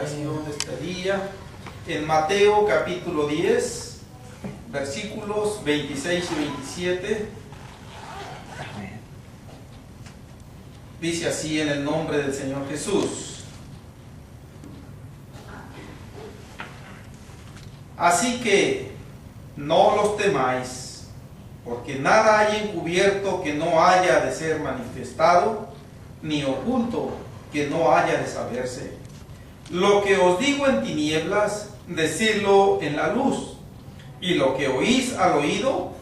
predicación de este día en Mateo capítulo 10, versículos 26 y 27. Dice así en el nombre del Señor Jesús: así que no los temáis, porque nada hay encubierto que no haya de ser manifestado, ni oculto que no haya de saberse. Lo que os digo en tinieblas, decidlo en la luz, y lo que oís al oído,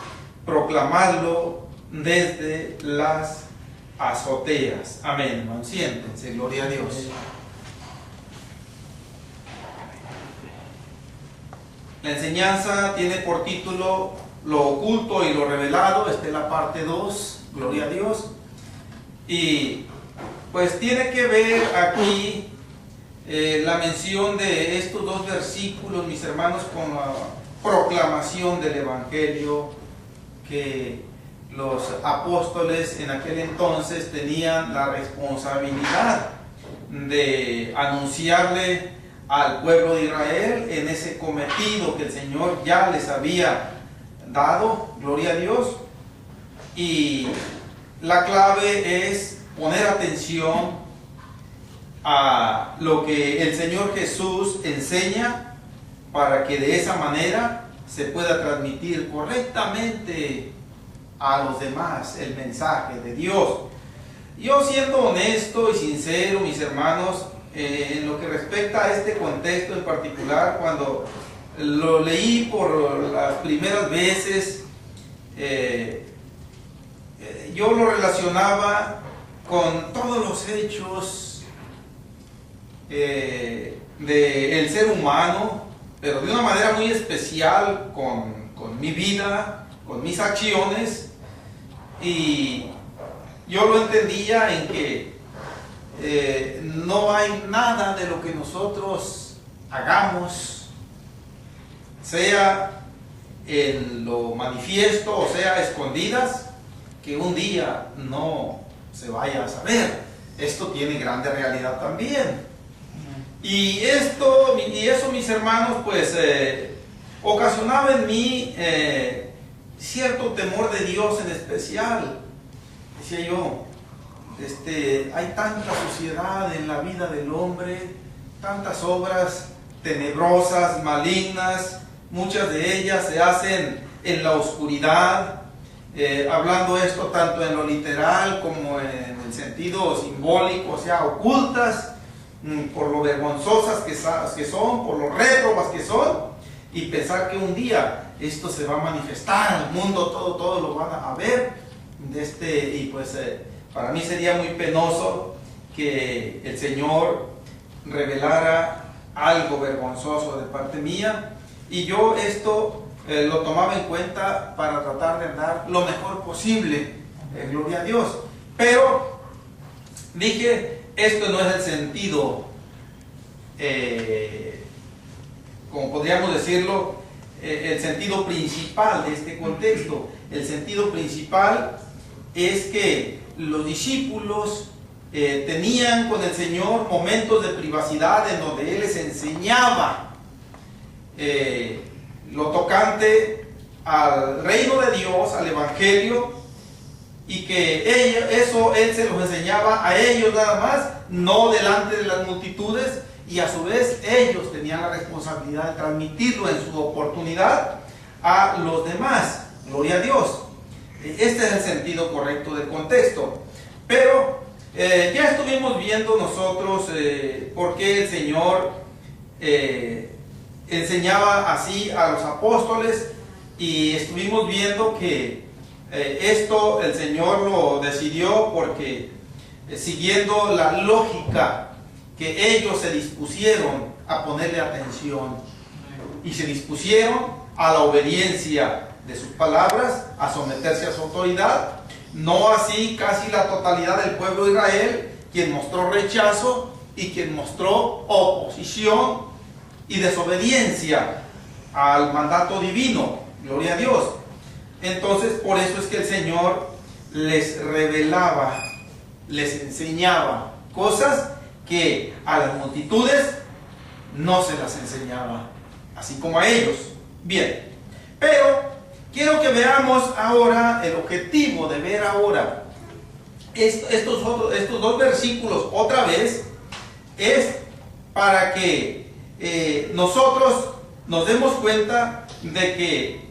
proclamadlo desde las azoteas. Amén, hermanos. Siéntense, gloria a Dios. La enseñanza tiene por título Lo oculto y lo revelado. Esta es la parte 2, gloria a Dios. Y pues tiene que ver aquí la mención de estos dos versículos, mis hermanos, con la proclamación del Evangelio que los apóstoles en aquel entonces tenían la responsabilidad de anunciarle al pueblo de Israel en ese cometido que el Señor ya les había dado, gloria a Dios. Y la clave es poner atención a lo que el Señor Jesús enseña para que de esa manera se pueda transmitir correctamente a los demás el mensaje de Dios. Yo, siendo honesto y sincero, mis hermanos, en lo que respecta a este contexto en particular, cuando lo leí por las primeras veces, yo lo relacionaba con todos los hechos del ser humano, pero de una manera muy especial con mi vida, con mis acciones, y yo lo entendía en que no hay nada de lo que nosotros hagamos, sea en lo manifiesto o sea a escondidas, que un día no se vaya a saber. Esto tiene grande realidad también. Y eso, mis hermanos, pues ocasionaba en mí cierto temor de Dios en especial. Decía yo, hay tanta suciedad en la vida del hombre, tantas obras tenebrosas, malignas, muchas de ellas se hacen en la oscuridad, hablando esto tanto en lo literal como en el sentido simbólico, o sea, ocultas por lo vergonzosas que son, por lo réprobas que son, y pensar que un día esto se va a manifestar, el mundo todo lo van a ver, y pues para mí sería muy penoso que el Señor revelara algo vergonzoso de parte mía, y yo esto lo tomaba en cuenta para tratar de dar lo mejor posible, gloria a Dios. Pero dije, esto no es el sentido, como podríamos decirlo, el sentido principal de este contexto. El sentido principal es que los discípulos tenían con el Señor momentos de privacidad en donde Él les enseñaba lo tocante al reino de Dios, al Evangelio, y que Él se los enseñaba a ellos nada más, no delante de las multitudes, y a su vez ellos tenían la responsabilidad de transmitirlo en su oportunidad a los demás. Gloria a Dios. Este es el sentido correcto del contexto. Pero ya estuvimos viendo nosotros por qué el Señor enseñaba así a los apóstoles, y estuvimos viendo que esto el Señor lo decidió porque siguiendo la lógica que ellos se dispusieron a ponerle atención y se dispusieron a la obediencia de sus palabras, a someterse a su autoridad. No así casi la totalidad del pueblo de Israel, quien mostró rechazo y quien mostró oposición y desobediencia al mandato divino. Gloria a Dios. Entonces, por eso es que el Señor les revelaba, les enseñaba cosas que a las multitudes no se las enseñaba, así como a ellos. Bien, pero quiero que veamos ahora el objetivo de ver ahora estos dos versículos otra vez, es para que nosotros nos demos cuenta de que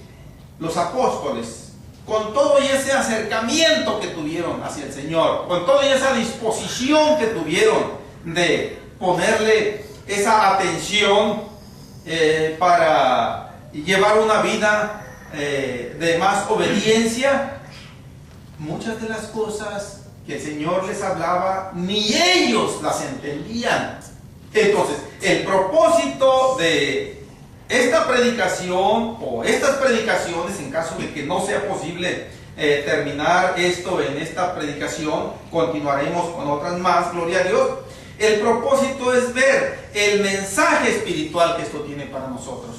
los apóstoles, con todo y ese acercamiento que tuvieron hacia el Señor, con toda esa disposición que tuvieron de ponerle esa atención para llevar una vida de más obediencia, muchas de las cosas que el Señor les hablaba, ni ellos las entendían. Entonces, el propósito de esta predicación o estas predicaciones, en caso de que no sea posible terminar esto en esta predicación, continuaremos con otras más, gloria a Dios. El propósito es ver el mensaje espiritual que esto tiene para nosotros.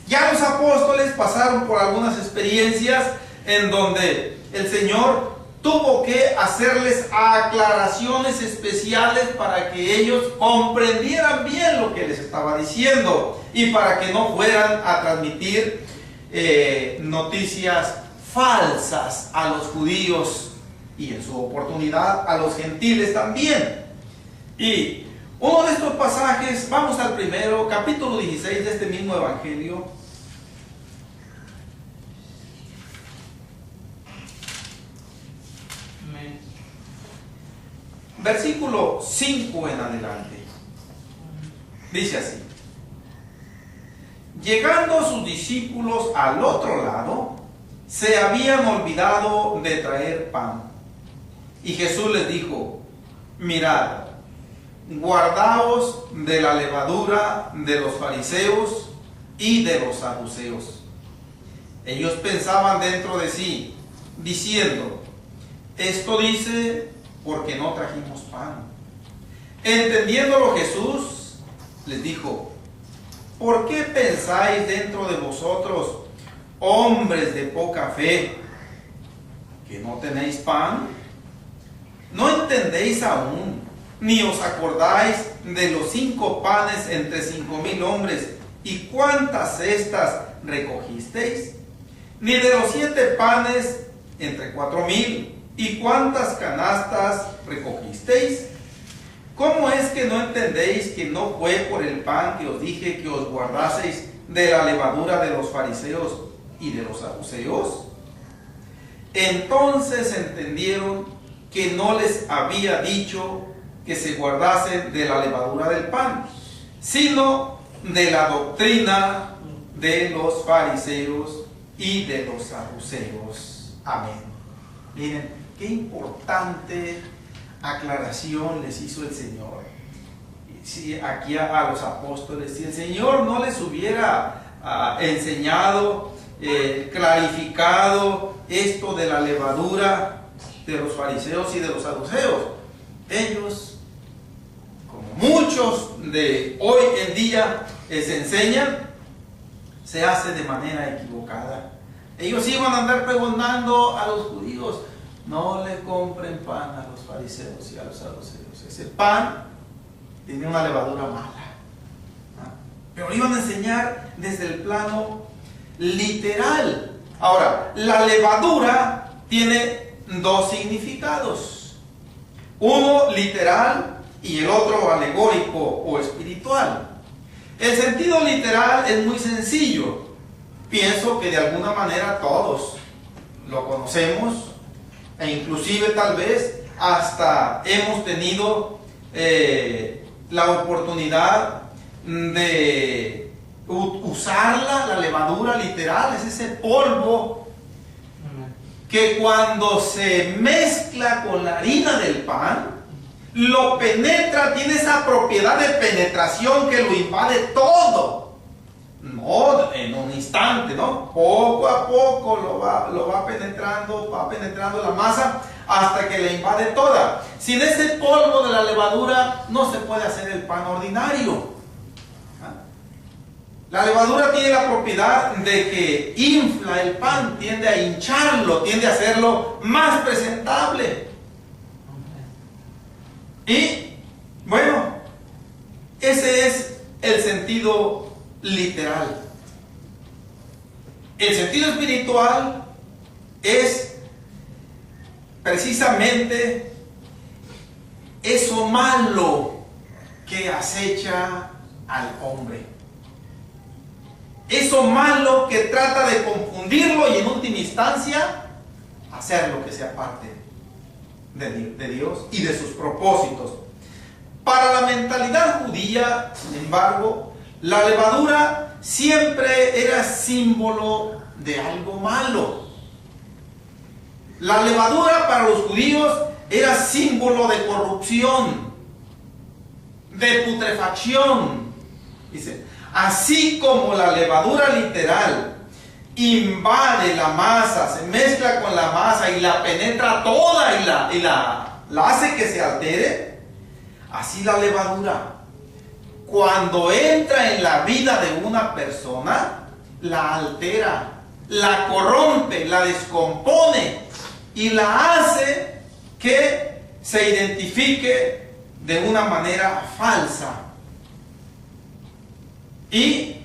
Ya los apóstoles pasaron por algunas experiencias en donde el Señor tuvo que hacerles aclaraciones especiales para que ellos comprendieran bien lo que les estaba diciendo y para que no fueran a transmitir noticias falsas a los judíos y en su oportunidad a los gentiles también. Y uno de estos pasajes, vamos al primero, capítulo 16 de este mismo evangelio. Versículo 5 en adelante. Dice así: llegando sus discípulos al otro lado, se habían olvidado de traer pan. Y Jesús les dijo: mirad, guardaos de la levadura de los fariseos y de los saduceos. Ellos pensaban dentro de sí, diciendo: esto dice porque no trajimos pan. Entendiéndolo Jesús les dijo: ¿por qué pensáis dentro de vosotros, hombres de poca fe, que no tenéis pan? ¿No entendéis aún, ni os acordáis de los 5 panes entre 5,000 hombres, y cuántas cestas recogisteis? Ni de los 7 panes entre 4,000, ¿y cuántas canastas recogisteis? ¿Cómo es que no entendéis que no fue por el pan que os dije que os guardaseis de la levadura de los fariseos y de los saduceos? Entonces entendieron que no les había dicho que se guardasen de la levadura del pan, sino de la doctrina de los fariseos y de los saduceos. Amén. Miren, qué importante aclaración les hizo el Señor. Si aquí a los apóstoles, si el Señor no les hubiera enseñado, clarificado esto de la levadura de los fariseos y de los saduceos, ellos, como muchos de hoy en día se enseñan, se hace de manera equivocada. Ellos iban a andar preguntando a los judíos: no le compren pan a los fariseos y a los saduceos, ese pan tiene una levadura mala. Pero iban a enseñar desde el plano literal. Ahora, la levadura tiene 2 significados: uno literal y el otro alegórico o espiritual. El sentido literal es muy sencillo. Pienso que de alguna manera todos lo conocemos, e inclusive tal vez hasta hemos tenido la oportunidad de usarla. La levadura literal es ese polvo que cuando se mezcla con la harina del pan, lo penetra, tiene esa propiedad de penetración que lo invade todo. No en un instante, ¿no? Poco a poco lo va penetrando la masa hasta que la invade toda. Sin ese polvo de la levadura no se puede hacer el pan ordinario. La levadura tiene la propiedad de que infla el pan, tiende a hincharlo, tiende a hacerlo más presentable. Y bueno, ese es el sentido literal. El sentido espiritual es precisamente eso malo que acecha al hombre. Eso malo que trata de confundirlo y en última instancia hacerlo que sea parte de Dios y de sus propósitos. Para la mentalidad judía, sin embargo, la levadura siempre era símbolo de algo malo. La levadura para los judíos era símbolo de corrupción, de putrefacción. Dice, así como la levadura literal invade la masa, se mezcla con la masa y la penetra toda y la hace que se altere, así la levadura, cuando entra en la vida de una persona, la altera, la corrompe, la descompone y la hace que se identifique de una manera falsa. Y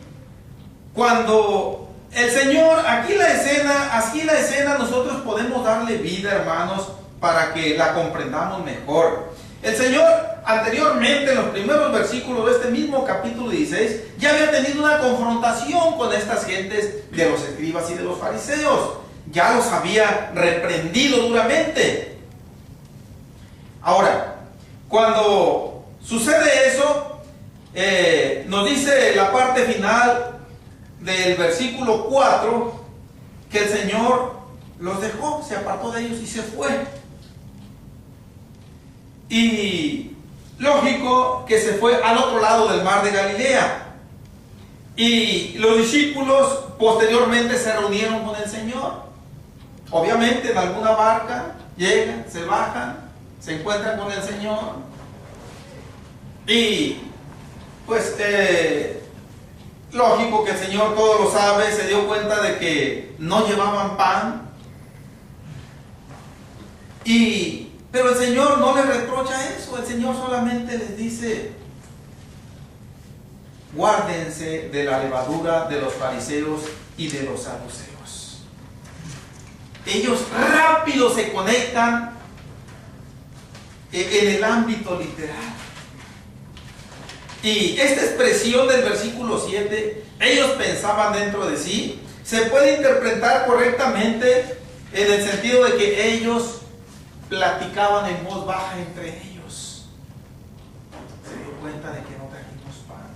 cuando el Señor, así la escena nosotros podemos darle vida, hermanos, para que la comprendamos mejor. El Señor anteriormente, en los primeros versículos de este mismo capítulo 16, ya había tenido una confrontación con estas gentes de los escribas y de los fariseos. Ya los había reprendido duramente. Ahora, cuando sucede eso, nos dice la parte final del versículo 4, que el Señor los dejó, se apartó de ellos y se fue. Y lógico que se fue al otro lado del mar de Galilea. Y los discípulos posteriormente se reunieron con el Señor. Obviamente en alguna barca llegan, se bajan, se encuentran con el Señor. Y pues lógico que el Señor todo lo sabe, se dio cuenta de que no llevaban pan. Pero el Señor no les reprocha eso, el Señor solamente les dice: guárdense de la levadura de los fariseos y de los saduceos. Ellos rápido se conectan en el ámbito literal. Y esta expresión del versículo 7, ellos pensaban dentro de sí, se puede interpretar correctamente en el sentido de que ellos platicaban en voz baja entre ellos. Se dio cuenta de que no trajimos pan.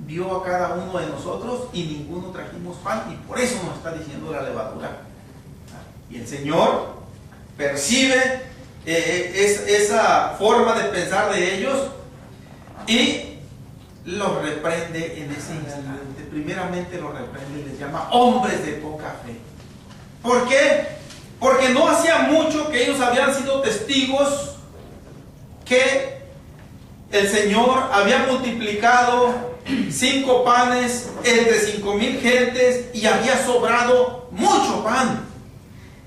Vio a cada uno de nosotros y ninguno trajimos pan, y por eso nos está diciendo la levadura. Y el Señor percibe esa forma de pensar de ellos y los reprende en ese instante. Primeramente los reprende y les llama hombres de poca fe. ¿Por qué? Porque no hacía mucho que ellos habían sido testigos que el Señor había multiplicado 5 panes entre 5,000 gentes y había sobrado mucho pan.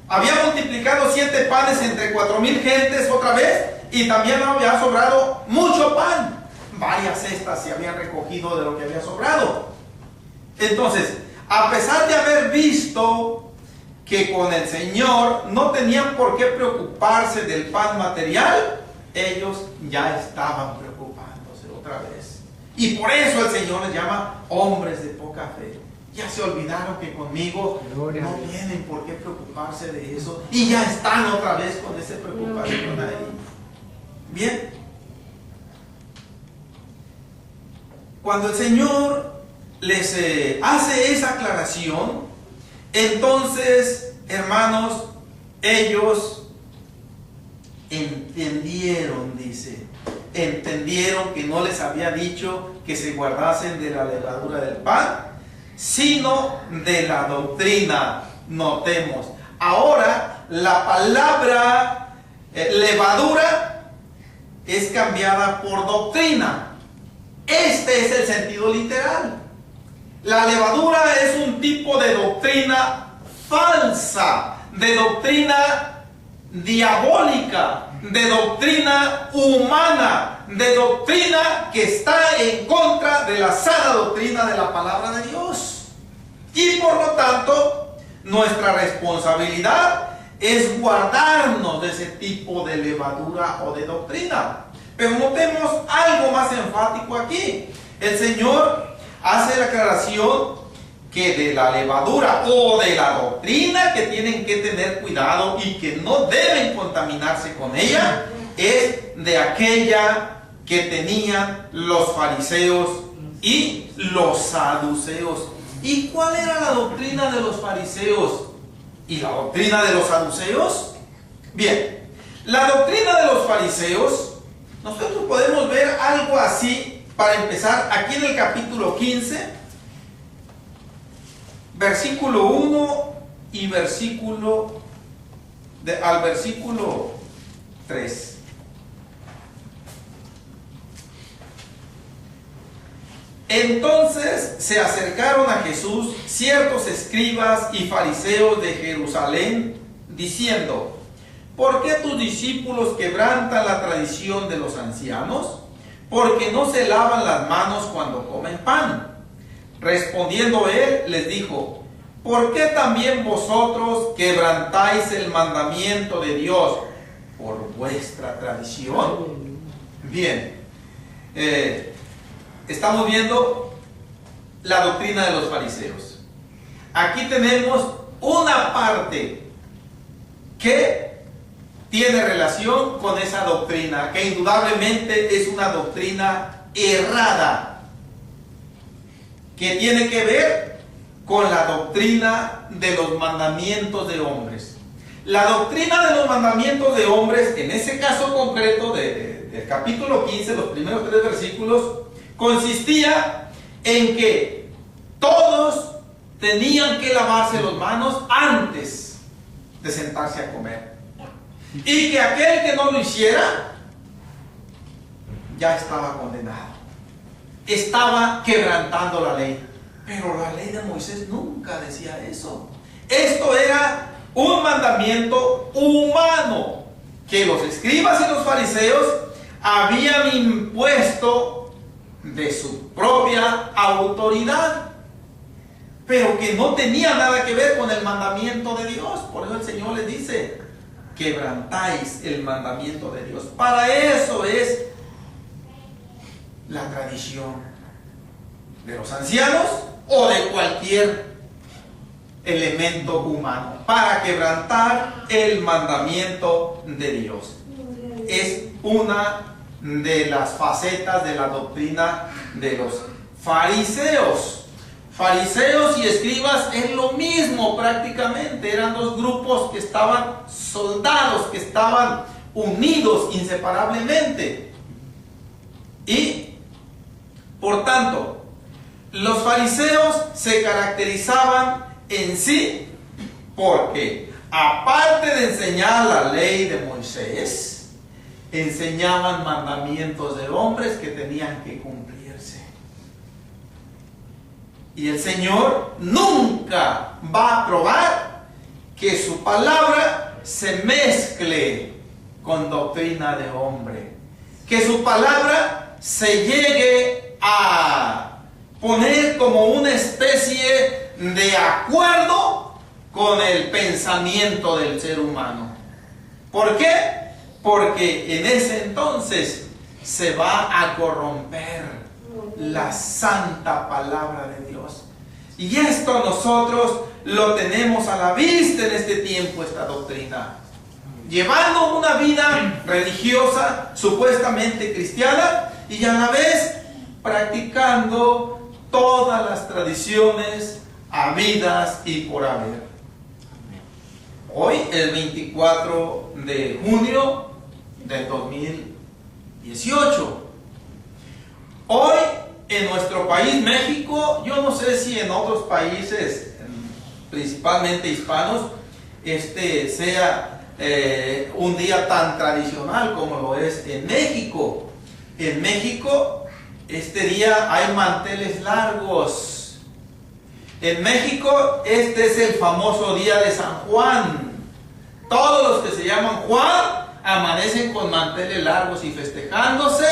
Había multiplicado 7 panes entre 4,000 gentes otra vez y también había sobrado mucho pan. Varias cestas se habían recogido de lo que había sobrado. Entonces, a pesar de haber visto que con el Señor no tenían por qué preocuparse del pan material, ellos ya estaban preocupándose otra vez. Y por eso el Señor les llama hombres de poca fe. Ya se olvidaron que conmigo no tienen por qué preocuparse de eso y ya están otra vez con esa preocupación ahí. Bien. Cuando el Señor les hace esa aclaración, entonces, hermanos, ellos entendieron, dice, entendieron que no les había dicho que se guardasen de la levadura del pan, sino de la doctrina. Notemos, ahora la palabra levadura es cambiada por doctrina. Este es el sentido literal. La levadura es un tipo de doctrina falsa, de doctrina diabólica, de doctrina humana, de doctrina que está en contra de la sana doctrina de la palabra de Dios. Y por lo tanto, nuestra responsabilidad es guardarnos de ese tipo de levadura o de doctrina. Pero notemos algo más enfático aquí. El Señor hace la aclaración que de la levadura o de la doctrina que tienen que tener cuidado y que no deben contaminarse con ella, es de aquella que tenían los fariseos y los saduceos. ¿Y cuál era la doctrina de los fariseos y la doctrina de los saduceos? Bien, la doctrina de los fariseos, nosotros podemos ver algo así para empezar aquí en el capítulo 15, versículo 1 y al versículo 3. Entonces se acercaron a Jesús ciertos escribas y fariseos de Jerusalén, diciendo: ¿por qué tus discípulos quebrantan la tradición de los ancianos? Porque no se lavan las manos cuando comen pan. Respondiendo él, les dijo: ¿por qué también vosotros quebrantáis el mandamiento de Dios por vuestra tradición? Bien, estamos viendo la doctrina de los fariseos. Aquí tenemos una parte que tiene relación con esa doctrina, que indudablemente es una doctrina errada, que tiene que ver con la doctrina de los mandamientos de hombres. La doctrina de los mandamientos de hombres, en ese caso concreto del capítulo 15, los primeros 3 versículos, consistía en que todos tenían que lavarse las manos antes de sentarse a comer. Y que aquel que no lo hiciera ya estaba condenado. Estaba quebrantando la ley. Pero la ley de Moisés nunca decía eso. Esto era un mandamiento humano que los escribas y los fariseos habían impuesto de su propia autoridad, pero que no tenía nada que ver con el mandamiento de Dios. Por eso el Señor les dice: quebrantáis el mandamiento de Dios. Para eso es la tradición de los ancianos o de cualquier elemento humano, para quebrantar el mandamiento de Dios. Es una de las facetas de la doctrina de los fariseos. Fariseos y escribas es lo mismo prácticamente, eran dos grupos que estaban soldados, que estaban unidos inseparablemente. Y, por tanto, los fariseos se caracterizaban en sí porque, aparte de enseñar la ley de Moisés, enseñaban mandamientos de hombres que tenían que cumplirse. Y el Señor nunca va a aprobar que su palabra se mezcle con doctrina de hombre, que su palabra se llegue a poner como una especie de acuerdo con el pensamiento del ser humano. ¿Por qué? Porque en ese entonces se va a corromper la santa palabra de Dios. Y esto nosotros lo tenemos a la vista en este tiempo, esta doctrina. Llevando una vida religiosa, supuestamente cristiana, y a la vez practicando todas las tradiciones habidas y por haber. Hoy, el 24 de junio del 2018. Hoy, en nuestro país, México, yo no sé si en otros países, principalmente hispanos, sea un día tan tradicional como lo es en México. En México, este día hay manteles largos. En México, este es el famoso día de San Juan. Todos los que se llaman Juan amanecen con manteles largos y festejándose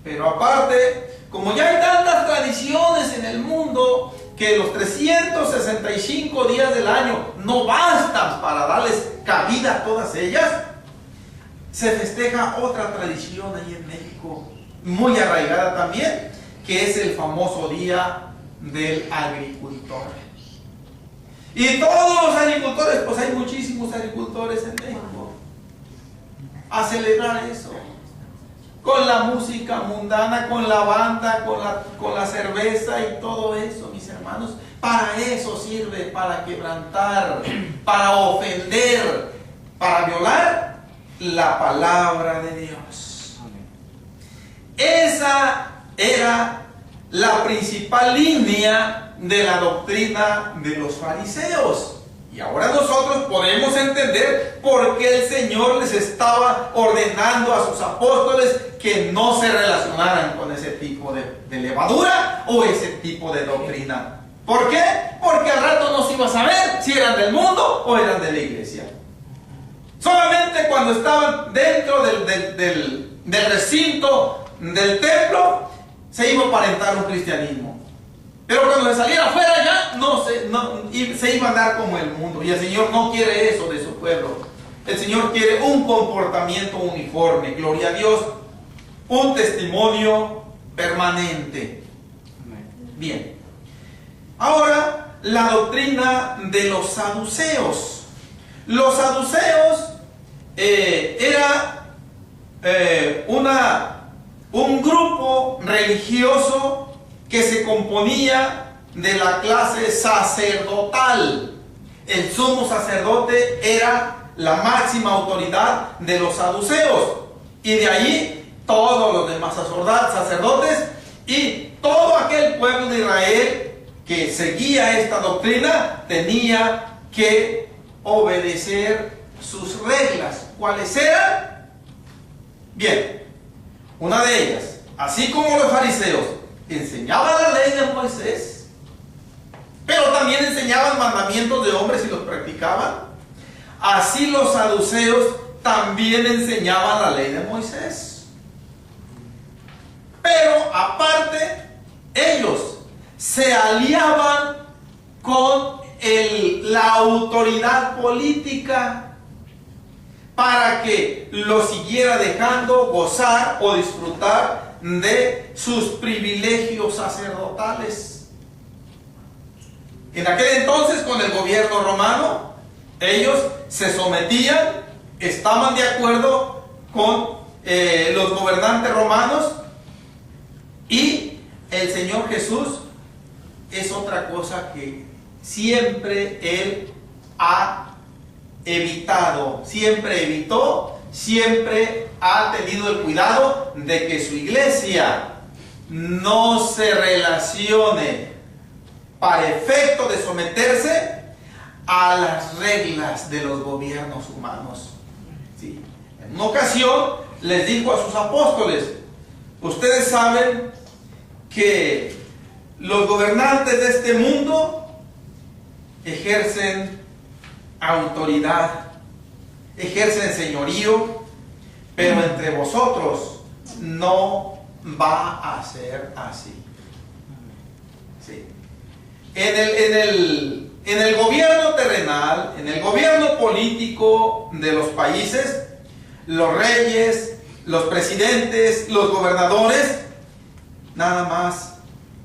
Pero aparte, como ya hay tantas tradiciones en el mundo que los 365 días del año no bastan para darles cabida a todas ellas, se festeja otra tradición ahí en México, muy arraigada también, que es el famoso Día del Agricultor. Y todos los agricultores, pues hay muchísimos agricultores en México, a celebrar eso, con la música mundana, con la banda, con la cerveza y todo eso, mis hermanos. Para eso sirve, para quebrantar, para ofender, para violar la palabra de Dios. Esa era la principal línea de la doctrina de los fariseos. Y ahora nosotros podemos entender por qué el Señor les estaba ordenando a sus apóstoles que no se relacionaran con ese tipo de levadura o ese tipo de doctrina. ¿Por qué? Porque al rato no se iba a saber si eran del mundo o eran de la iglesia. Solamente cuando estaban dentro del recinto del templo se iba a aparentar un cristianismo. Pero cuando se saliera afuera ya se iba a andar como el mundo. Y el Señor no quiere eso de su pueblo. El Señor quiere un comportamiento uniforme, gloria a Dios, un testimonio permanente. Bien. Ahora, la doctrina de los saduceos. Los saduceos era un grupo religioso que se componía de la clase sacerdotal. El sumo sacerdote era la máxima autoridad de los saduceos, y de allí todos los demás sacerdotes y todo aquel pueblo de Israel que seguía esta doctrina tenía que obedecer sus reglas. ¿Cuáles eran? Bien, una de ellas, así como los fariseos enseñaban la ley de Moisés, pero también enseñaban mandamientos de hombres y los practicaban, así los saduceos también enseñaban la ley de Moisés. Pero aparte, ellos se aliaban con la autoridad política para que lo siguiera dejando gozar o disfrutar de sus privilegios sacerdotales. En aquel entonces, con el gobierno romano, ellos se sometían, estaban de acuerdo con los gobernantes romanos, y el Señor Jesús es otra cosa que siempre Él ha evitado, siempre evitó, siempre ha tenido el cuidado de que su iglesia no se relacione para efecto de someterse a las reglas de los gobiernos humanos. ¿Sí? En una ocasión les dijo a sus apóstoles: ustedes saben que los gobernantes de este mundo ejercen autoridad, ejercen señorío, pero entre vosotros no va a ser así. ¿Sí? En el gobierno terrenal, en el gobierno político de los países, los reyes, los presidentes, los gobernadores, nada más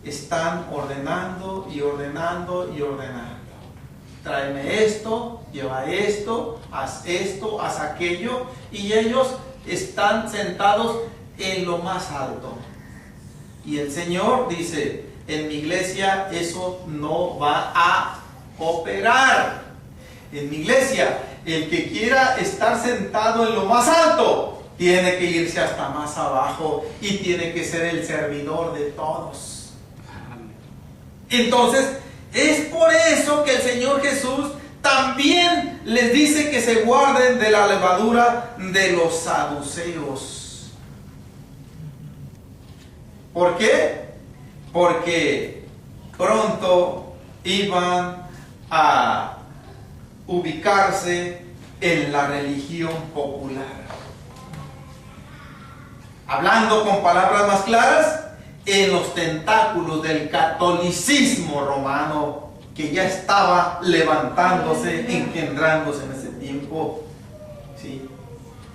están ordenando y ordenando y ordenando. Tráeme esto, lleva esto, haz aquello, y ellos están sentados en lo más alto. Y el Señor dice: en mi iglesia eso no va a operar. En mi iglesia, el que quiera estar sentado en lo más alto tiene que irse hasta más abajo y tiene que ser el servidor de todos. Entonces, es por eso que el Señor Jesús también les dice que se guarden de la levadura de los saduceos. ¿Por qué? Porque pronto iban a ubicarse en la religión popular. hablando con palabras más claras, en los tentáculos del catolicismo romano que ya estaba levantándose, engendrándose en ese tiempo. ¿Sí?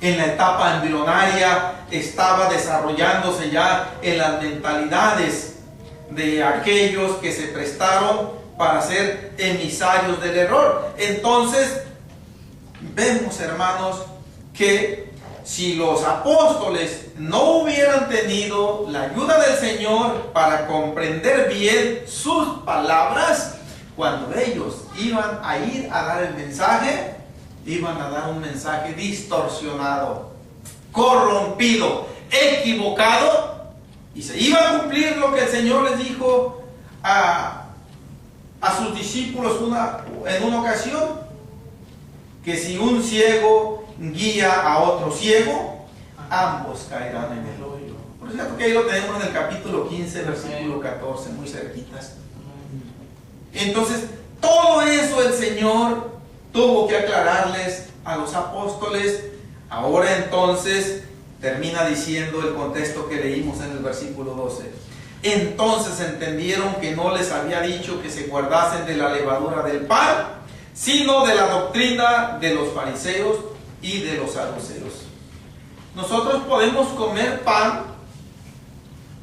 En la etapa embrionaria estaba desarrollándose ya en las mentalidades de aquellos que se prestaron para ser emisarios del error. Entonces, vemos, hermanos, que si los apóstoles no hubieran tenido la ayuda del Señor para comprender bien sus palabras, cuando ellos iban a ir a dar el mensaje, iban a dar un mensaje distorsionado, corrompido, equivocado, y se iba a cumplir lo que el Señor les dijo a sus discípulos en una ocasión, que si un ciego guía a otro ciego, ambos caerán en el hoyo. Por cierto que ahí lo tenemos en el capítulo 15, versículo 14, muy cerquitas. Entonces, todo eso el Señor tuvo que aclararles a los apóstoles. Ahora entonces termina diciendo el contexto que leímos en el versículo 12. Entonces entendieron que no les había dicho que se guardasen de la levadura del pan, sino de la doctrina de los fariseos y de los saduceos. Nosotros podemos comer pan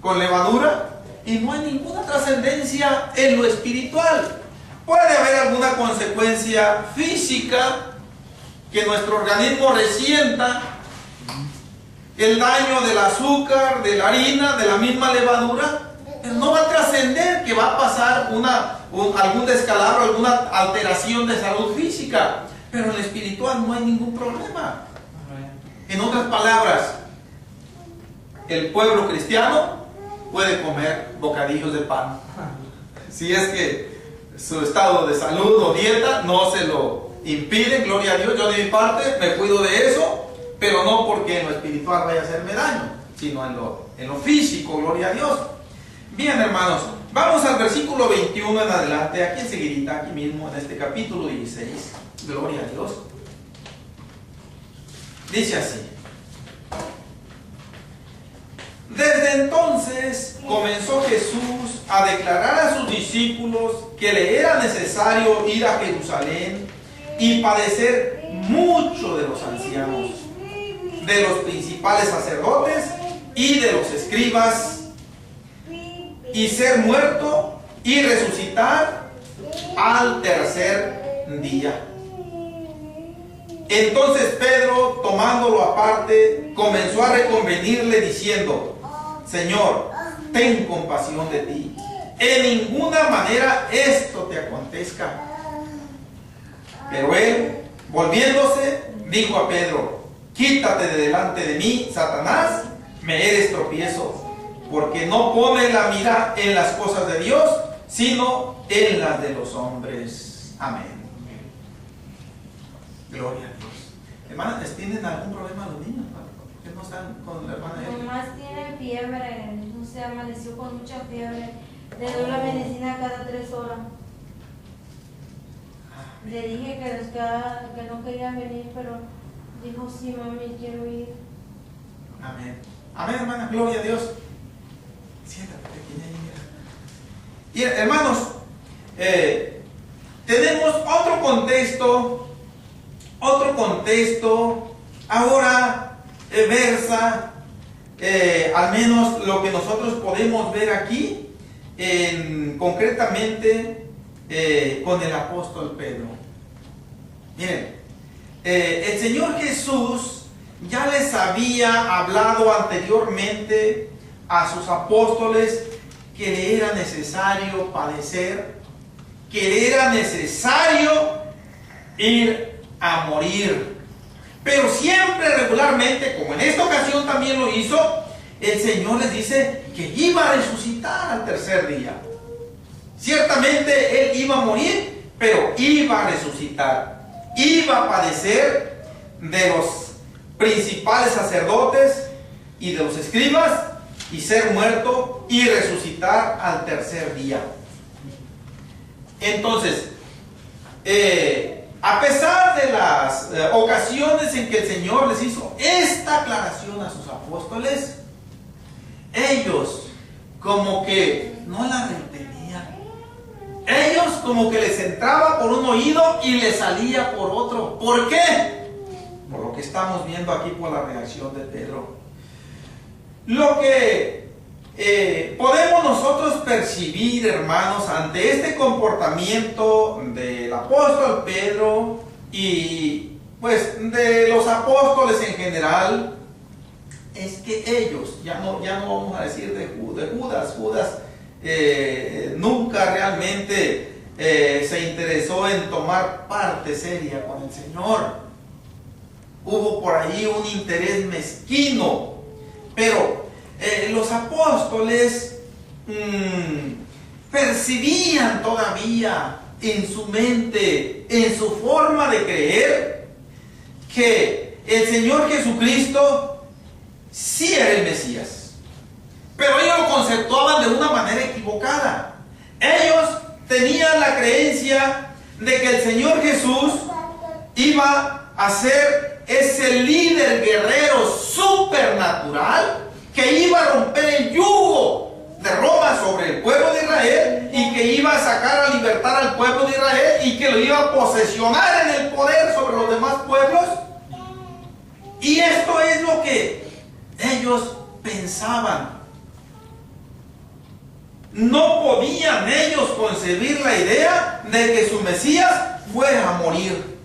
con levadura y no hay ninguna trascendencia en lo espiritual. Puede haber alguna consecuencia física, que nuestro organismo resienta el daño del azúcar, de la harina, de la misma levadura, pero no va a trascender que va a pasar algún descalabro, alguna alteración de salud física, pero en lo espiritual no hay ningún problema. En otras palabras, el pueblo cristiano puede comer bocadillos de pan, si es que su estado de salud o dieta no se lo impide. Gloria a Dios, yo de mi parte me cuido de eso, pero no porque en lo espiritual vaya a hacerme daño, sino en lo físico. Gloria a Dios. Bien, hermanos, vamos al versículo 21 en adelante, aquí enseguidita, aquí mismo en este capítulo 16. Gloria a Dios. Dice así: desde entonces comenzó Jesús a declarar a sus discípulos que le era necesario ir a Jerusalén y padecer mucho de los ancianos, de los principales sacerdotes y de los escribas, y ser muerto y resucitar al tercer día. Entonces Pedro, tomándolo aparte, comenzó a reconvenirle diciendo: Señor, ten compasión de ti, en ninguna manera esto te acontezca. Pero él, volviéndose, dijo a Pedro: quítate de delante de mí, Satanás, me eres tropiezo, porque no pones la mira en las cosas de Dios, sino en las de los hombres. Amén. Gloria a Dios. Hermanas, ¿tienen algún problema los niños? ¿Por qué no están con la hermana Eli? Nomás tienen fiebre, no se amaneció con mucha fiebre. Le doy la medicina cada 3 horas. Le dije que no quería venir, pero dijo: sí, mami, quiero ir. Amén. Amén, hermana, gloria a Dios. Siéntate, pequeña niña. Y hermanos, tenemos otro contexto, ahora versa, al menos lo que nosotros podemos ver aquí, concretamente con el apóstol Pedro. Miren, el Señor Jesús ya les había hablado anteriormente a sus apóstoles que le era necesario padecer, que le era necesario ir a morir. Pero siempre, regularmente, como en esta ocasión también lo hizo, el Señor les dice que iba a resucitar al tercer día. Ciertamente Él iba a morir, pero iba a resucitar. Iba a padecer de los principales sacerdotes y de los escribas, y ser muerto y resucitar al tercer día. Entonces, a pesar de las ocasiones en que el Señor les hizo esta aclaración a sus apóstoles, ellos como que no la retenían. Ellos como que les entraba por un oído y les salía por otro. ¿Por qué? Por lo que estamos viendo aquí, por la reacción de Pedro. Lo que podemos nosotros percibir, hermanos, ante este comportamiento del apóstol Pedro y pues de los apóstoles en general, es que ellos, ya no vamos a decir de Judas, nunca realmente se interesó en tomar parte seria con el Señor. Hubo por ahí un interés mezquino, pero los apóstoles percibían todavía en su mente, en su forma de creer, que el Señor Jesucristo sí era el Mesías, pero ellos lo conceptuaban de una manera equivocada. Ellos tenían la creencia de que el Señor Jesús iba a ser ese líder guerrero supernatural que iba a romper el yugo de Roma sobre el pueblo de Israel y que iba a sacar a libertar al pueblo de Israel y que lo iba a posesionar en el poder sobre los demás pueblos. Y esto es lo que ellos pensaban. No podían ellos concebir la idea de que su Mesías fuera a morir,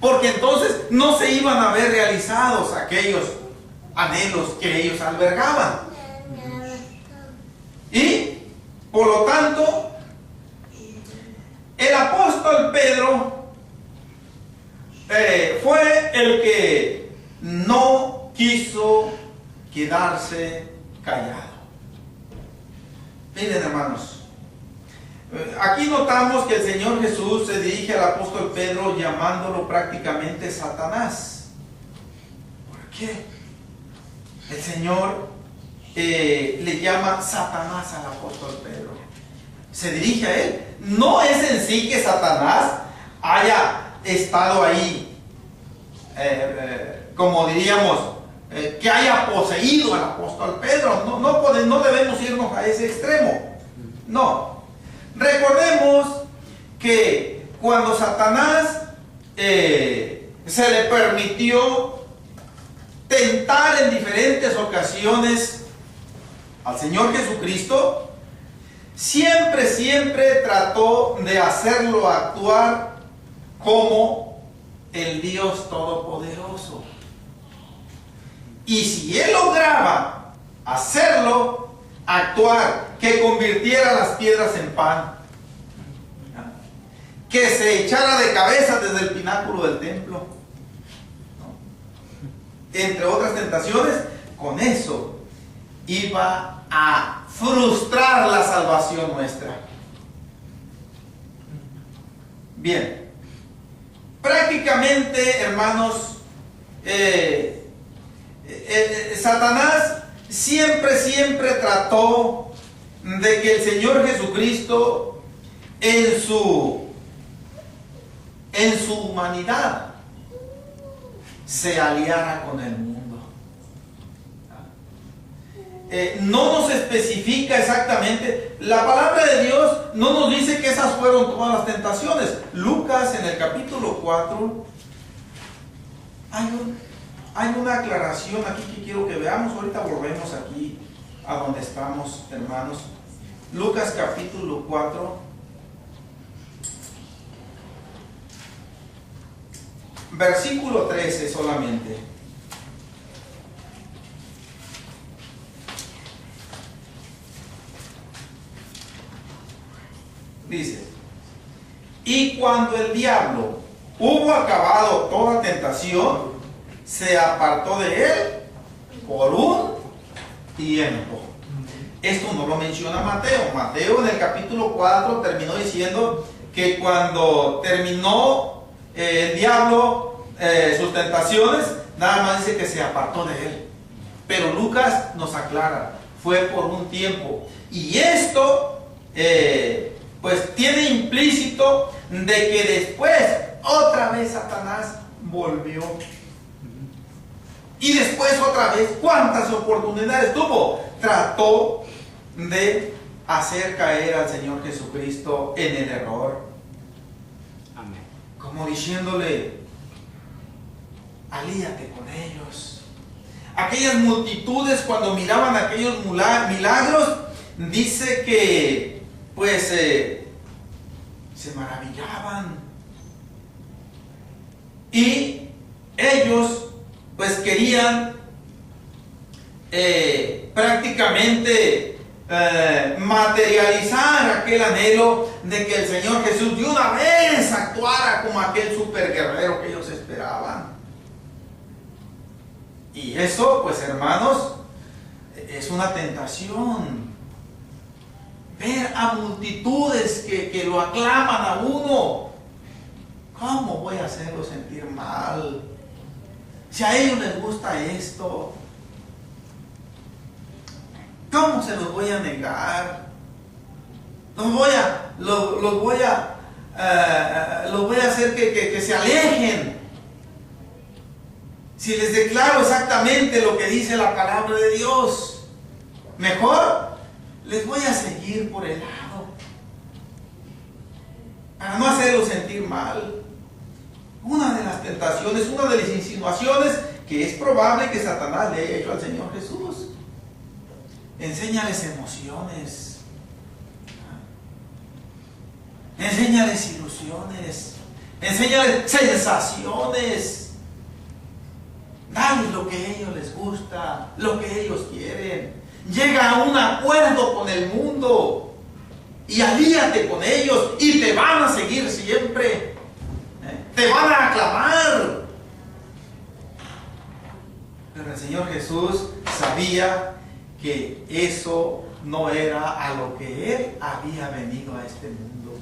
porque entonces no se iban a ver realizados aquellos anhelos que ellos albergaban. Y por lo tanto, el apóstol Pedro fue el que no quiso quedarse callado. Miren, hermanos, aquí notamos que el Señor Jesús se dirige al apóstol Pedro llamándolo prácticamente Satanás. ¿Por qué? El Señor le llama Satanás al apóstol Pedro. Se dirige a él. No es en sí que Satanás haya estado ahí, como diríamos, que haya poseído al apóstol Pedro. No debemos irnos a ese extremo. No. Recordemos que cuando Satanás se le permitió tentar en diferentes ocasiones al Señor Jesucristo, siempre trató de hacerlo actuar como el Dios Todopoderoso. Y si él lograba hacerlo actuar, que convirtiera las piedras en pan, que se echara de cabeza desde el pináculo del templo, entre otras tentaciones, con eso iba a frustrar la salvación nuestra. Bien, prácticamente, hermanos, Satanás siempre trató de que el Señor Jesucristo en su humanidad se aliara con el mundo. No nos especifica exactamente, la palabra de Dios no nos dice que esas fueron todas las tentaciones. Lucas, en el capítulo 4, hay una aclaración aquí que quiero que veamos. Ahorita volvemos aquí a donde estamos, hermanos. Lucas capítulo 4, versículo 13 solamente. Dice: y cuando el diablo hubo acabado toda tentación, se apartó de él por un tiempo. Esto no lo menciona Mateo. Mateo en el capítulo 4 terminó diciendo que cuando terminó el diablo sus tentaciones, nada más dice que se apartó de él. Pero Lucas nos aclara, fue por un tiempo. Y esto pues tiene implícito de que después otra vez Satanás volvió. Y después otra vez, ¿cuántas oportunidades tuvo? Trató de hacer caer al Señor Jesucristo en el error. Amén. Como diciéndole, alíate con ellos. Aquellas multitudes, cuando miraban aquellos milagros, dice que pues se maravillaban. Y ellos pues querían prácticamente materializar aquel anhelo de que el Señor Jesús de una vez actuara como aquel super guerrero que ellos esperaban. Y eso, pues hermanos, es una tentación. Ver a multitudes que lo aclaman a uno. ¿Cómo voy a hacerlo sentir mal? Si a ellos les gusta esto, ¿cómo se los voy a negar? Los voy a hacer que se alejen. Si les declaro exactamente lo que dice la palabra de Dios, mejor les voy a seguir por el lado, para no hacerlos sentir mal. Una de las tentaciones, una de las insinuaciones que es probable que Satanás le haya hecho al Señor Jesús. Enséñales emociones, enséñales ilusiones, enséñales sensaciones. Dales lo que a ellos les gusta, lo que ellos quieren. Llega a un acuerdo con el mundo y alíate con ellos y te van a seguir siempre. Te van a aclamar. Pero el Señor Jesús sabía que eso no era a lo que Él había venido a este mundo.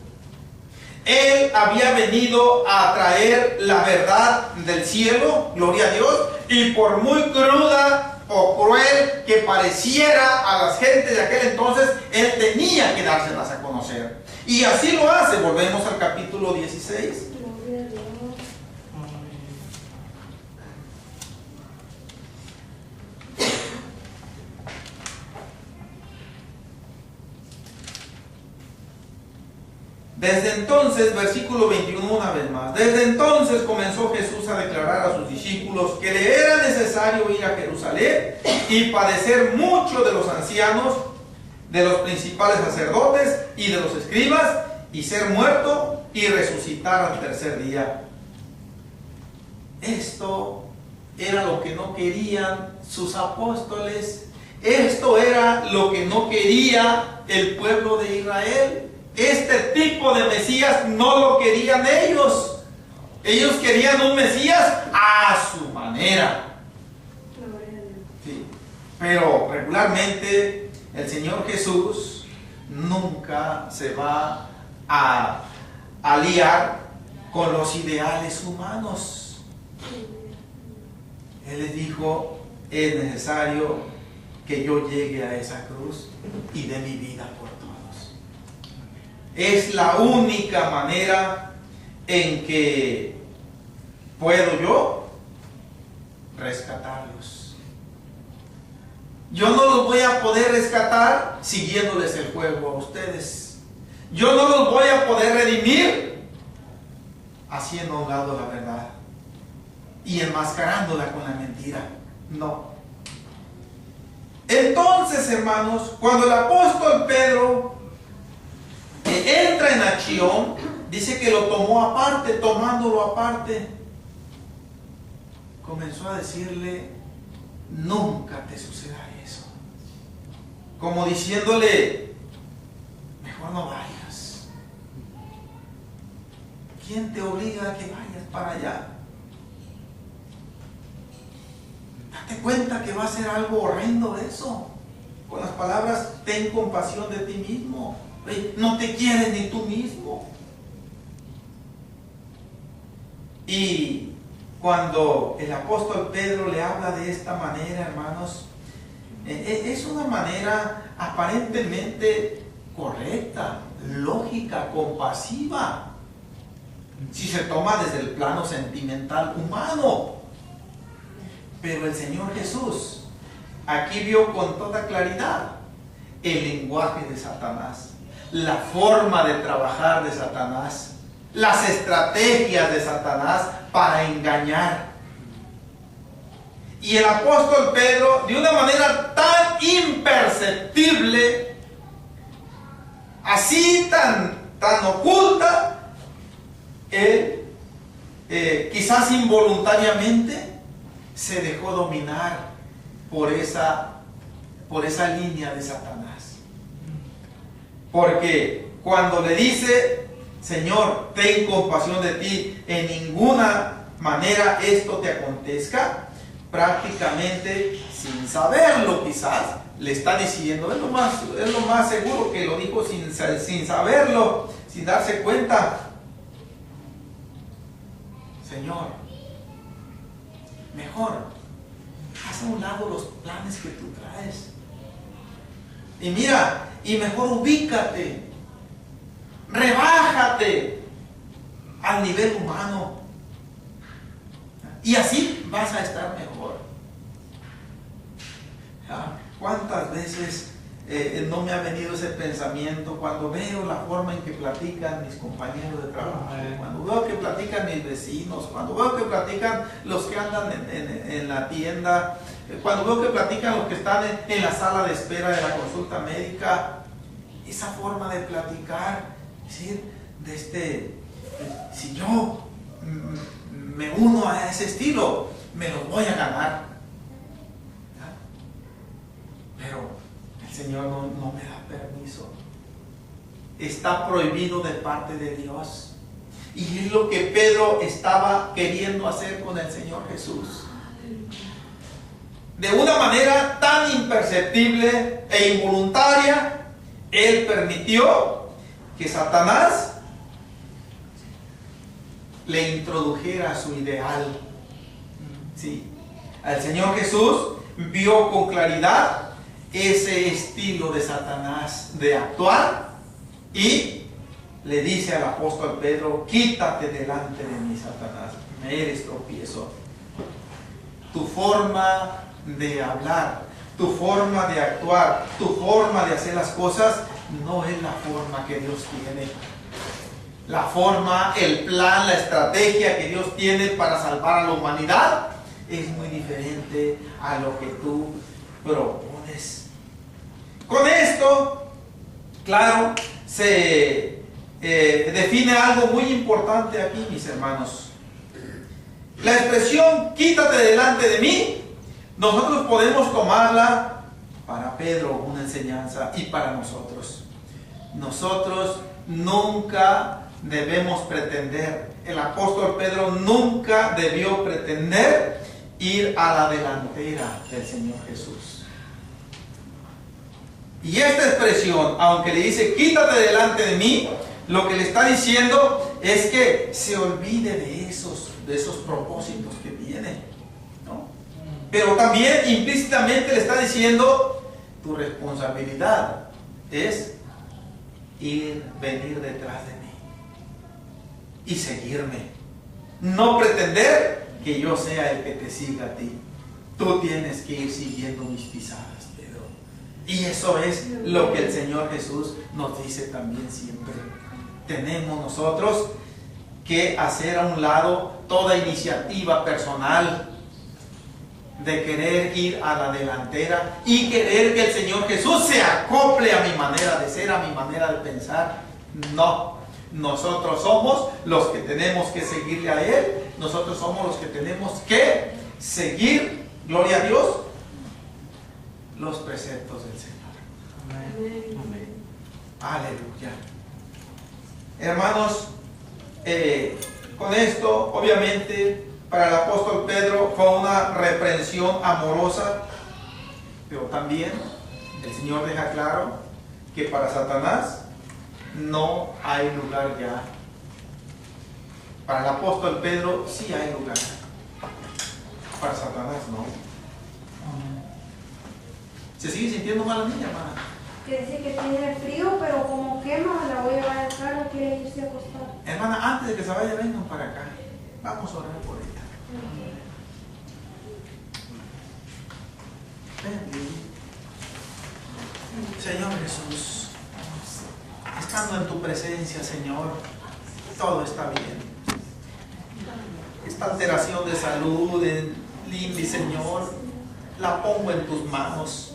Él había venido a traer la verdad del cielo, gloria a Dios, y por muy cruda o cruel que pareciera a las gentes de aquel entonces, Él tenía que dárselas a conocer. Y así lo hace. Volvemos al capítulo 16. Desde entonces, versículo 21 una vez más, desde entonces comenzó Jesús a declarar a sus discípulos que le era necesario ir a Jerusalén y padecer mucho de los ancianos, de los principales sacerdotes y de los escribas, y ser muerto y resucitar al tercer día. Esto era lo que no querían sus apóstoles, esto era lo que no quería el pueblo de Israel. Este tipo de Mesías no lo querían ellos. Ellos querían un Mesías a su manera. Sí. Pero regularmente el Señor Jesús nunca se va a aliar con los ideales humanos. Él les dijo, es necesario que yo llegue a esa cruz y dé mi vida por todos. Es la única manera en que puedo yo rescatarlos. Yo no los voy a poder rescatar siguiéndoles el juego a ustedes. Yo no los voy a poder redimir haciendo a un lado la verdad y enmascarándola con la mentira. No. Entonces, hermanos, cuando el apóstol Pedro entra en acción, dice que lo tomó aparte, tomándolo aparte, comenzó a decirle, nunca te suceda eso. Como diciéndole, mejor no vayas. ¿Quién te obliga a que vayas para allá? Date cuenta que va a ser algo horrendo eso. Con las palabras, ten compasión de ti mismo. No te quieres ni tú mismo. Y cuando el apóstol Pedro le habla de esta manera, hermanos, es una manera aparentemente correcta, lógica, compasiva, si se toma desde el plano sentimental humano. Pero el Señor Jesús aquí vio con toda claridad el lenguaje de Satanás, la forma de trabajar de Satanás, las estrategias de Satanás para engañar. Y el apóstol Pedro, de una manera tan imperceptible, así tan oculta, él quizás involuntariamente se dejó dominar por esa línea de Satanás. Porque cuando le dice, Señor, ten compasión de ti, en ninguna manera esto te acontezca, prácticamente sin saberlo quizás, le está diciendo, es lo más seguro que lo dijo sin saberlo, sin darse cuenta. Señor, mejor haz a un lado los planes que tú traes. Y mira, y mejor ubícate, rebájate al nivel humano. Y así vas a estar mejor. ¿Cuántas veces no me ha venido ese pensamiento cuando veo la forma en que platican mis compañeros de trabajo, cuando veo que platican mis vecinos, cuando veo que platican los que andan en la tienda, cuando veo que platican los que están en la sala de espera de la consulta médica? Esa forma de platicar, es decir, si yo me uno a ese estilo, me lo voy a ganar. Pero el Señor no me da permiso. Está prohibido de parte de Dios. Y es lo que Pedro estaba queriendo hacer con el Señor Jesús. De una manera tan imperceptible e involuntaria, Él permitió que Satanás le introdujera su ideal. Sí. El Señor Jesús vio con claridad ese estilo de Satanás de actuar y le dice al apóstol Pedro, quítate delante de mí, Satanás, me eres tropiezo. Tu forma de hablar, tu forma de actuar, tu forma de hacer las cosas no es la forma que Dios tiene. La forma, el plan, la estrategia que Dios tiene para salvar a la humanidad es muy diferente a lo que tú propones. Con esto, claro, se define algo muy importante aquí, mis hermanos. La expresión quítate delante de mí, nosotros podemos tomarla para Pedro una enseñanza y para nosotros. Nosotros nunca debemos pretender, el apóstol Pedro nunca debió pretender ir a la delantera del Señor Jesús. Y esta expresión, aunque le dice quítate delante de mí, lo que le está diciendo es que se olvide de esos propósitos que tiene, ¿no? Pero también implícitamente le está diciendo, tu responsabilidad es venir detrás de mí y seguirme. No pretender que yo sea el que te siga a ti. Tú tienes que ir siguiendo mis pisadas, Pedro. Y eso es lo que el Señor Jesús nos dice también siempre. Tenemos nosotros que hacer a un lado toda iniciativa personal de querer ir a la delantera y querer que el Señor Jesús se acople a mi manera de ser, a mi manera de pensar. No, nosotros somos los que tenemos que seguirle a Él, nosotros somos los que tenemos que seguir, gloria a Dios, los preceptos del Señor. Amén. Amén. Aleluya. Hermanos, con esto, obviamente, para el apóstol Pedro fue una reprensión amorosa, pero también el Señor deja claro que para Satanás no hay lugar ya. Para el apóstol Pedro sí hay lugar, para Satanás no. ¿Se sigue sintiendo mal la niña, hermana? Que dice que tiene frío, pero como quema, la voy a llevar al carro, quiere irse a acostar. Hermana, antes de que se vaya, vengan para acá. Vamos a orar por ella. Ven, Señor Jesús, estando en tu presencia, Señor, todo está bien. Esta alteración de salud en Lindy, Señor, la pongo en tus manos.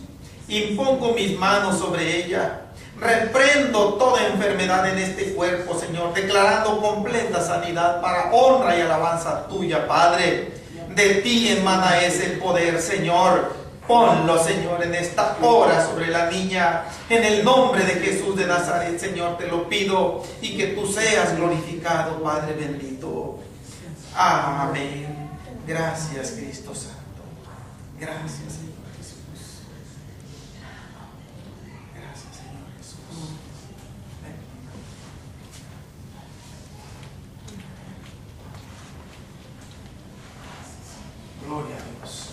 Impongo mis manos sobre ella. Reprendo toda enfermedad en este cuerpo, Señor, declarando completa sanidad para honra y alabanza tuya, Padre. De ti emana ese poder, Señor. Ponlo, Señor, en esta hora sobre la niña. En el nombre de Jesús de Nazaret, Señor, te lo pido. Y que tú seas glorificado, Padre bendito. Amén. Gracias, Cristo Santo. Gracias, Señor Jesús. Gracias, Señor Jesús. Gloria a Dios.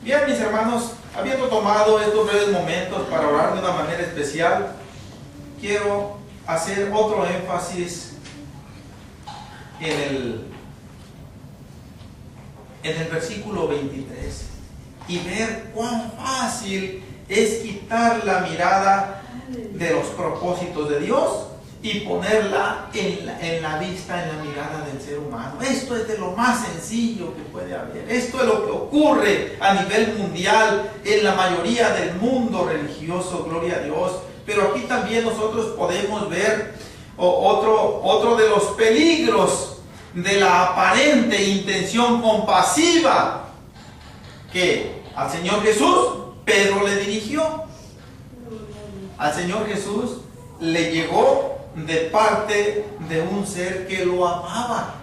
Bien, mis hermanos, habiendo tomado estos breves momentos para orar de una manera especial, quiero hacer otro énfasis en el versículo 23 y ver cuán fácil es quitar la mirada de los propósitos de Dios y ponerla en la vista, en la mirada del ser humano. Esto es de lo más sencillo que puede haber. Esto es lo que ocurre a nivel mundial en la mayoría del mundo religioso, gloria a Dios. Pero aquí también nosotros podemos ver otro de los peligros de la aparente intención compasiva que al Señor Jesús Pedro le dirigió. Al Señor Jesús le llegó de parte de un ser que lo amaba.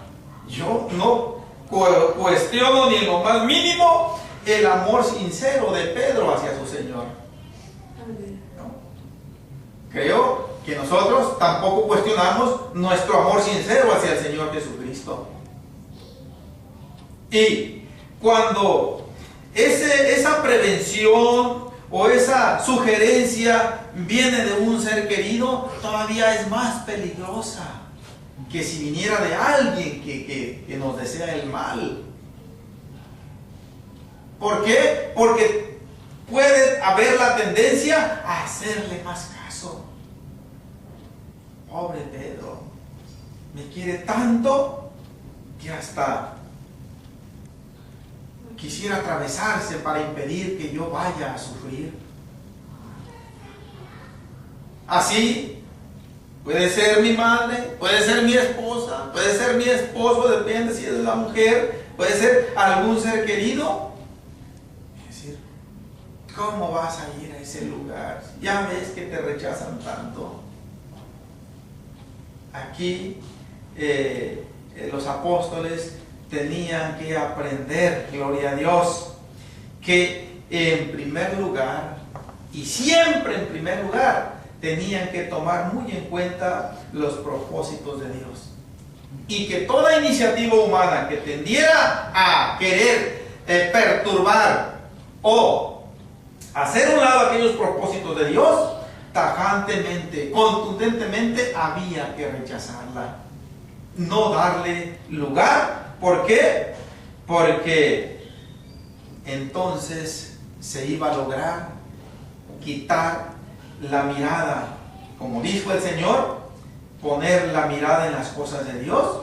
Yo no cuestiono ni en lo más mínimo el amor sincero de Pedro hacia su Señor. ¿No? Creo que nosotros tampoco cuestionamos nuestro amor sincero hacia el Señor Jesucristo. Y cuando esa prevención o esa sugerencia viene de un ser querido, todavía es más peligrosa que si viniera de alguien que nos desea el mal. ¿Por qué? Porque puede haber la tendencia a hacerle más caso. Pobre Pedro, me quiere tanto que hasta quisiera atravesarse para impedir que yo vaya a sufrir. Así puede ser mi madre, puede ser mi esposa, puede ser mi esposo, depende si es la mujer, puede ser algún ser querido. Es decir, ¿cómo vas a ir a ese lugar? Ya ves que te rechazan tanto. Aquí los apóstoles tenían que aprender, gloria a Dios, que en primer lugar, y siempre en primer lugar, tenían que tomar muy en cuenta los propósitos de Dios. Y que toda iniciativa humana que tendiera a querer perturbar o hacer a un lado aquellos propósitos de Dios, tajantemente, contundentemente, había que rechazarla. No darle lugar. ¿Por qué? Porque entonces se iba a lograr quitar la mirada, como dijo el Señor, poner la mirada en las cosas de Dios,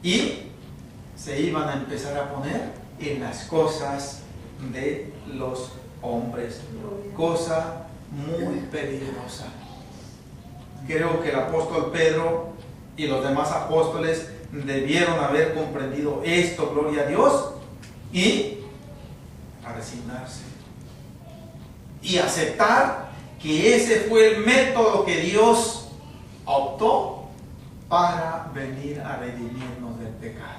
y se iban a empezar a poner en las cosas de los hombres. Cosa muy peligrosa. Creo que el apóstol Pedro y los demás apóstoles debieron haber comprendido esto, gloria a Dios, y a resignarse y aceptar que ese fue el método que Dios optó para venir a redimirnos del pecado.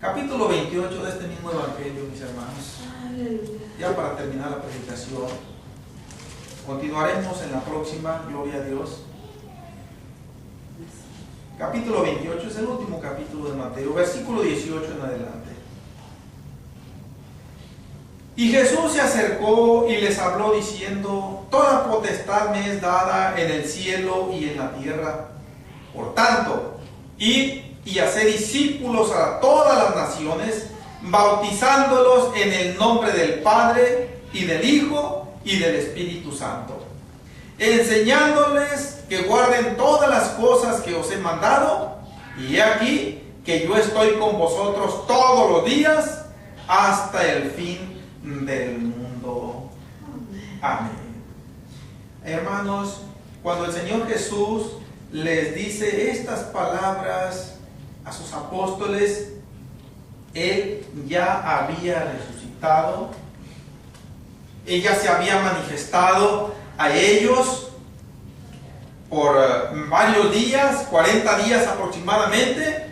Capítulo 28 de este mismo evangelio, mis hermanos. Ya para terminar la predicación, continuaremos en la próxima, gloria a Dios. Capítulo 28 es el último capítulo de Mateo, versículo 18 en adelante. Y Jesús se acercó y les habló diciendo: toda potestad me es dada en el cielo y en la tierra. Por tanto, id y hacer discípulos a todas las naciones, bautizándolos en el nombre del Padre y del Hijo y del Espíritu Santo, enseñándoles que guarden todas las cosas que os he mandado, y he aquí que yo estoy con vosotros todos los días hasta el fin del mundo. Amén. Hermanos, cuando el Señor Jesús les dice estas palabras a sus apóstoles, Él ya había resucitado, Él ya se había manifestado a ellos por varios días, 40 días aproximadamente,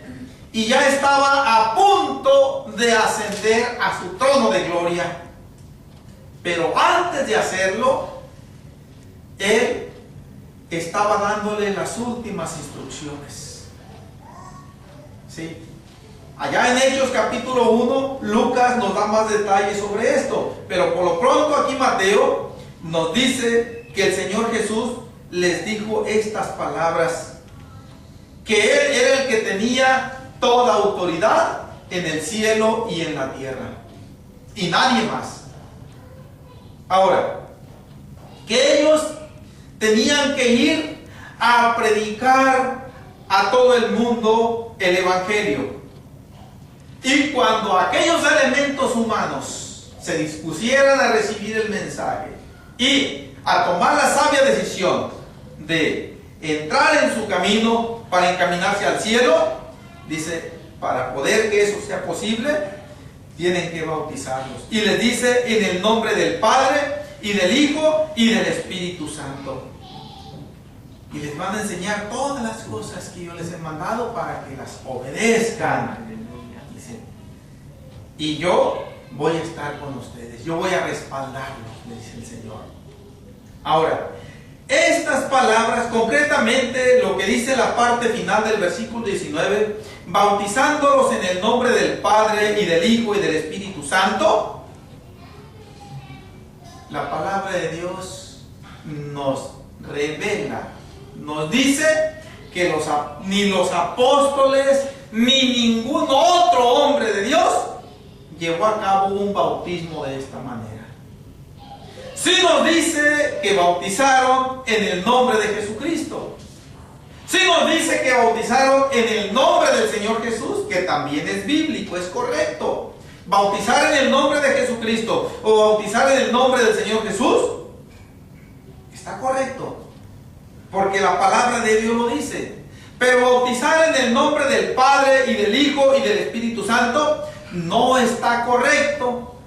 y ya estaba a punto de ascender a su trono de gloria. Pero antes de hacerlo, Él estaba dándole las últimas instrucciones. ¿Sí? Allá en Hechos capítulo 1, Lucas nos da más detalles sobre esto, pero por lo pronto aquí Mateo nos dice que el Señor Jesús les dijo estas palabras, que Él era el que tenía toda autoridad en el cielo y en la tierra, y nadie más. Ahora, que ellos tenían que ir a predicar a todo el mundo el Evangelio. Y cuando aquellos elementos humanos se dispusieran a recibir el mensaje y a tomar la sabia decisión de entrar en su camino para encaminarse al cielo, dice, para poder que eso sea posible, tienen que bautizarlos. Y les dice, en el nombre del Padre y del Hijo y del Espíritu Santo. Y les van a enseñar todas las cosas que yo les he mandado para que las obedezcan. Dice, y yo voy a estar con ustedes, yo voy a respaldarlos, le dice el Señor. Ahora, estas palabras, concretamente lo que dice la parte final del versículo 19, bautizándolos en el nombre del Padre y del Hijo y del Espíritu Santo, la palabra de Dios nos revela, nos dice que ni los apóstoles ni ningún otro hombre de Dios llevó a cabo un bautismo de esta manera. Sí nos dice que bautizaron en el nombre de Jesucristo. Sí nos dice que bautizaron en el nombre del Señor Jesús, que también es bíblico, es correcto. Bautizar en el nombre de Jesucristo o bautizar en el nombre del Señor Jesús está correcto, porque la palabra de Dios lo dice. Pero bautizar en el nombre del Padre y del Hijo y del Espíritu Santo no está correcto.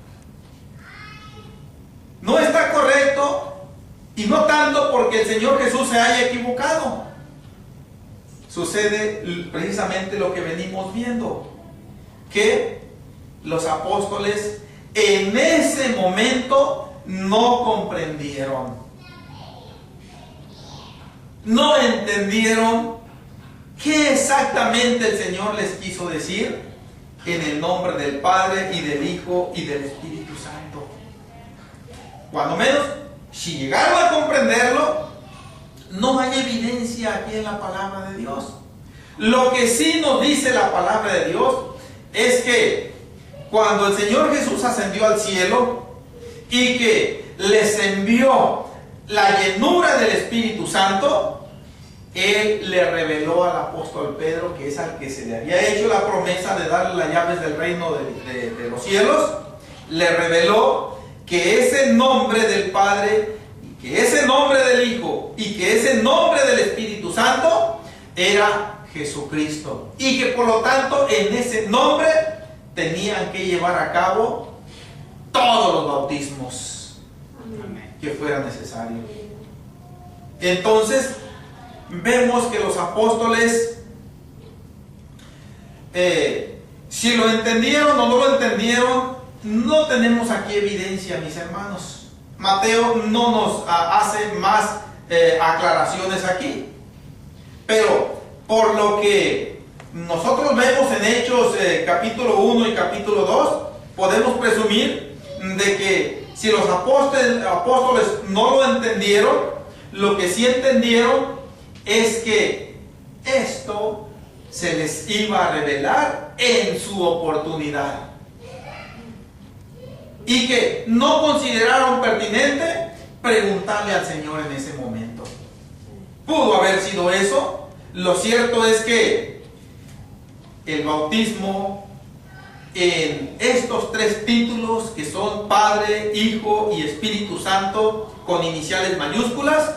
No está correcto, y no tanto porque el Señor Jesús se haya equivocado. Sucede precisamente lo que venimos viendo, que los apóstoles en ese momento no comprendieron, no entendieron qué exactamente el Señor les quiso decir en el nombre del Padre y del Hijo y del Espíritu Santo. Cuando menos, si llegaron a comprenderlo, no hay evidencia aquí en la palabra de Dios. Lo que sí nos dice la palabra de Dios es que cuando el Señor Jesús ascendió al cielo y que les envió la llenura del Espíritu Santo, Él le reveló al apóstol Pedro, que es al que se le había hecho la promesa de darle las llaves del reino de los cielos, le reveló que ese nombre del Padre, que ese nombre del Hijo y que ese nombre del Espíritu Santo era Jesucristo, y que por lo tanto en ese nombre tenían que llevar a cabo todos los bautismos que fueran necesarios. Entonces vemos que los apóstoles, si lo entendieron o no lo entendieron, no tenemos aquí evidencia, mis hermanos. Mateo no nos hace más aclaraciones aquí, pero por lo que nosotros vemos en Hechos capítulo 1 y capítulo 2, podemos presumir de que si los apóstoles no lo entendieron, lo que sí entendieron es que esto se les iba a revelar en su oportunidad. Y que no consideraron pertinente preguntarle al Señor en ese momento. Pudo haber sido eso. Lo cierto es que el bautismo en estos tres títulos, que son Padre, Hijo y Espíritu Santo con iniciales mayúsculas,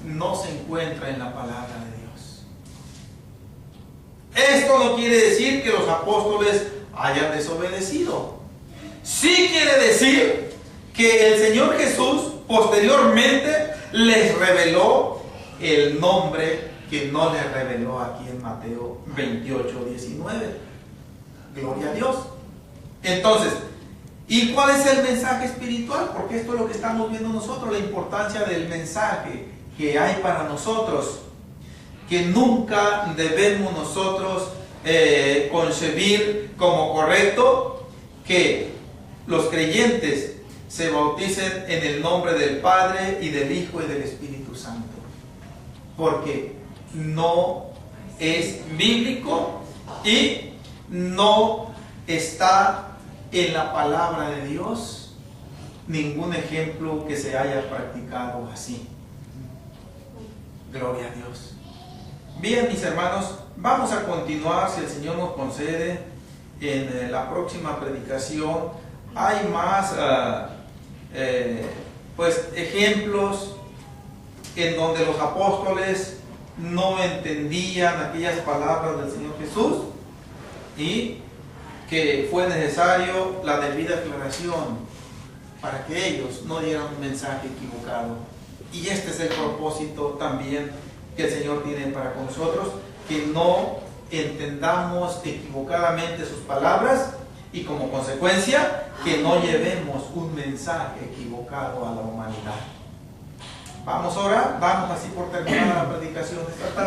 no se encuentra en la palabra de Dios. Esto no quiere decir que los apóstoles hayan desobedecido. Sí quiere decir que el Señor Jesús posteriormente les reveló el nombre que no les reveló aquí en Mateo 28, 19. Gloria a Dios. Entonces, ¿y cuál es el mensaje espiritual? Porque esto es lo que estamos viendo nosotros, la importancia del mensaje que hay para nosotros, que nunca debemos nosotros concebir como correcto que los creyentes se bauticen en el nombre del Padre y del Hijo y del Espíritu Santo, porque no es bíblico y no está en la palabra de Dios ningún ejemplo que se haya practicado así. Gloria a Dios. Bien, mis hermanos, vamos a continuar, si el Señor nos concede, en la próxima predicación. Hay más ejemplos en donde los apóstoles no entendían aquellas palabras del Señor Jesús y que fue necesario la debida aclaración para que ellos no dieran un mensaje equivocado. Y este es el propósito también que el Señor tiene para con nosotros, que no entendamos equivocadamente sus palabras y como consecuencia que no llevemos un mensaje equivocado a la humanidad. Vamos a orar, vamos así por terminar la predicación de esta tarde.